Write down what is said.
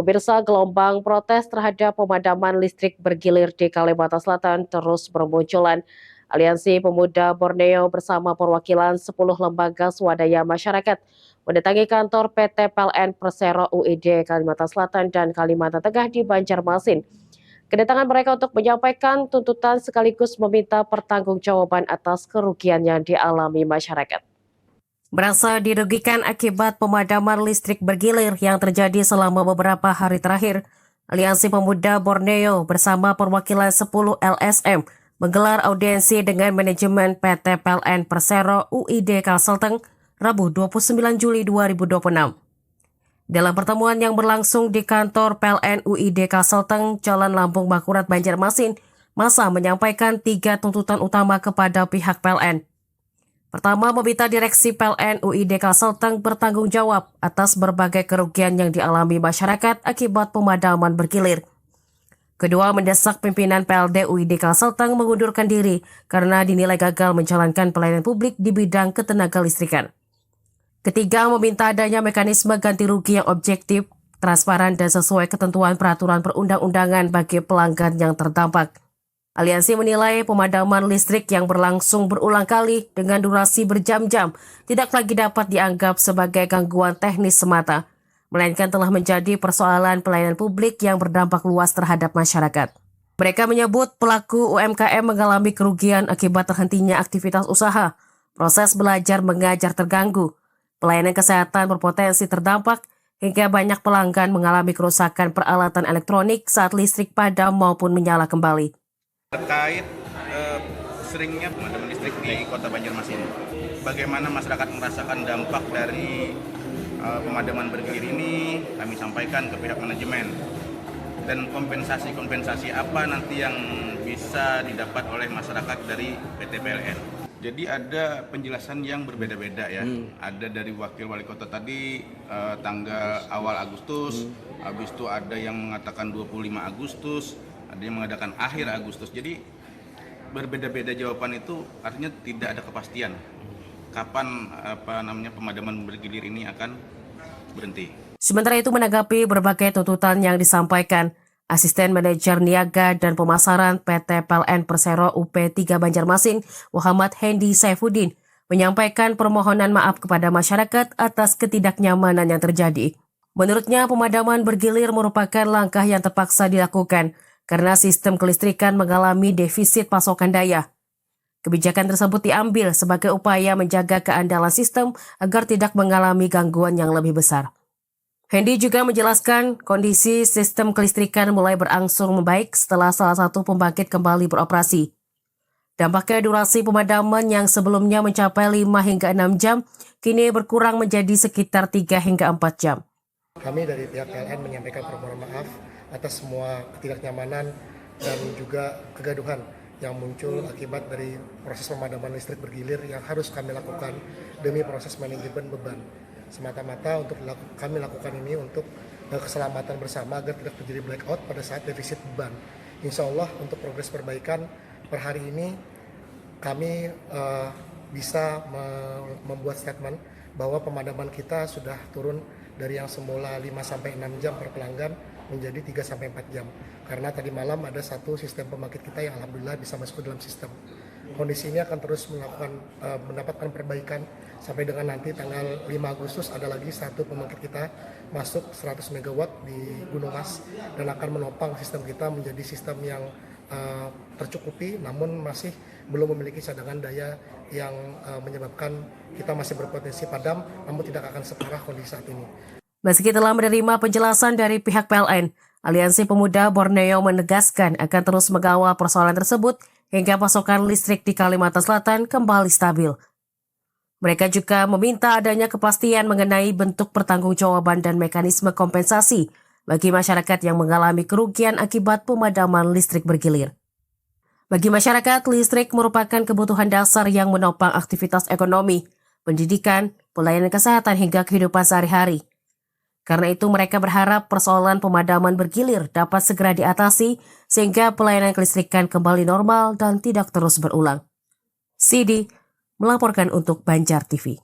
Pemirsa, gelombang protes terhadap pemadaman listrik bergilir di Kalimantan Selatan terus bermunculan. Aliansi Pemuda Borneo bersama perwakilan 10 lembaga swadaya masyarakat mendatangi kantor PT PLN Persero UID Kalimantan Selatan dan Kalimantan Tengah di Banjarmasin. Kedatangan mereka untuk menyampaikan tuntutan sekaligus meminta pertanggungjawaban atas kerugian yang dialami masyarakat. Merasa dirugikan akibat pemadaman listrik bergilir yang terjadi selama beberapa hari terakhir, Aliansi Pemuda Borneo bersama perwakilan 10 LSM menggelar audiensi dengan manajemen PT PLN Persero UID Kalselteng Rabu 29 Juli 2026. Dalam pertemuan yang berlangsung di kantor PLN UID Kalselteng, Jalan Lampung Bakurat, Banjarmasin, massa menyampaikan 3 tuntutan utama kepada pihak PLN. Pertama, meminta direksi PLN UID Kalselteng bertanggung jawab atas berbagai kerugian yang dialami masyarakat akibat pemadaman bergilir. Kedua, mendesak pimpinan PLD UID Kalselteng mengundurkan diri karena dinilai gagal menjalankan pelayanan publik di bidang ketenaga listrikan. Ketiga, meminta adanya mekanisme ganti rugi yang objektif, transparan dan sesuai ketentuan peraturan perundang-undangan bagi pelanggan yang terdampak. Aliansi menilai pemadaman listrik yang berlangsung berulang kali dengan durasi berjam-jam tidak lagi dapat dianggap sebagai gangguan teknis semata, melainkan telah menjadi persoalan pelayanan publik yang berdampak luas terhadap masyarakat. Mereka menyebut pelaku UMKM mengalami kerugian akibat terhentinya aktivitas usaha, proses belajar mengajar terganggu, pelayanan kesehatan berpotensi terdampak, hingga banyak pelanggan mengalami kerusakan peralatan elektronik saat listrik padam maupun menyala kembali. Terkait seringnya pemadaman listrik di Kota Banjarmasin, bagaimana masyarakat merasakan dampak dari pemadaman bergilir ini, kami sampaikan ke pihak manajemen. Dan kompensasi apa nanti yang bisa didapat oleh masyarakat dari PT PLN. Jadi ada penjelasan yang berbeda-beda ya. Ada dari wakil wali kota tadi tanggal awal Agustus, habis itu ada yang mengatakan 25 Agustus, ada yang mengadakan akhir Agustus. Jadi berbeda-beda jawaban itu artinya tidak ada kepastian kapan pemadaman bergilir ini akan berhenti. Sementara itu, menanggapi berbagai tuntutan yang disampaikan, Asisten Manajer Niaga dan Pemasaran PT PLN Persero UP3 Banjarmasin, Muhammad Hendi Saifuddin, menyampaikan permohonan maaf kepada masyarakat atas ketidaknyamanan yang terjadi. Menurutnya, pemadaman bergilir merupakan langkah yang terpaksa dilakukan karena sistem kelistrikan mengalami defisit pasokan daya. Kebijakan tersebut diambil sebagai upaya menjaga keandalan sistem agar tidak mengalami gangguan yang lebih besar. Hendi juga menjelaskan kondisi sistem kelistrikan mulai berangsur membaik setelah salah satu pembangkit kembali beroperasi. Dampaknya durasi pemadaman yang sebelumnya mencapai 5 hingga 6 jam, kini berkurang menjadi sekitar 3 hingga 4 jam. Kami dari pihak PLN menyampaikan permohonan maaf atas semua ketidaknyamanan dan juga kegaduhan yang muncul akibat dari proses pemadaman listrik bergilir yang harus kami lakukan demi proses manajemen beban. Semata-mata untuk kami lakukan ini untuk keselamatan bersama agar tidak terjadi blackout pada saat defisit beban. Insya Allah untuk progres perbaikan per hari ini kami bisa membuat statement bahwa pemadaman kita sudah turun dari yang semula 5-6 jam per pelanggan menjadi 3-4 jam. Karena tadi malam ada satu sistem pembangkit kita yang alhamdulillah bisa masuk ke dalam sistem. Kondisi ini akan terus mendapatkan perbaikan sampai dengan nanti tanggal 5 Agustus ada lagi satu pembangkit kita masuk 100 MW di Gunung Mas dan akan menopang sistem kita menjadi sistem yang tercukupi namun masih belum memiliki cadangan daya yang menyebabkan kita masih berpotensi padam namun tidak akan separah kondisi saat ini. Meski telah menerima penjelasan dari pihak PLN, Aliansi Pemuda Borneo menegaskan akan terus mengawal persoalan tersebut hingga pasokan listrik di Kalimantan Selatan kembali stabil. Mereka juga meminta adanya kepastian mengenai bentuk pertanggungjawaban dan mekanisme kompensasi bagi masyarakat yang mengalami kerugian akibat pemadaman listrik bergilir. Bagi masyarakat, listrik merupakan kebutuhan dasar yang menopang aktivitas ekonomi, pendidikan, pelayanan kesehatan hingga kehidupan sehari-hari. Karena itu mereka berharap persoalan pemadaman bergilir dapat segera diatasi sehingga pelayanan kelistrikan kembali normal dan tidak terus berulang. Sidi melaporkan untuk Banjar TV.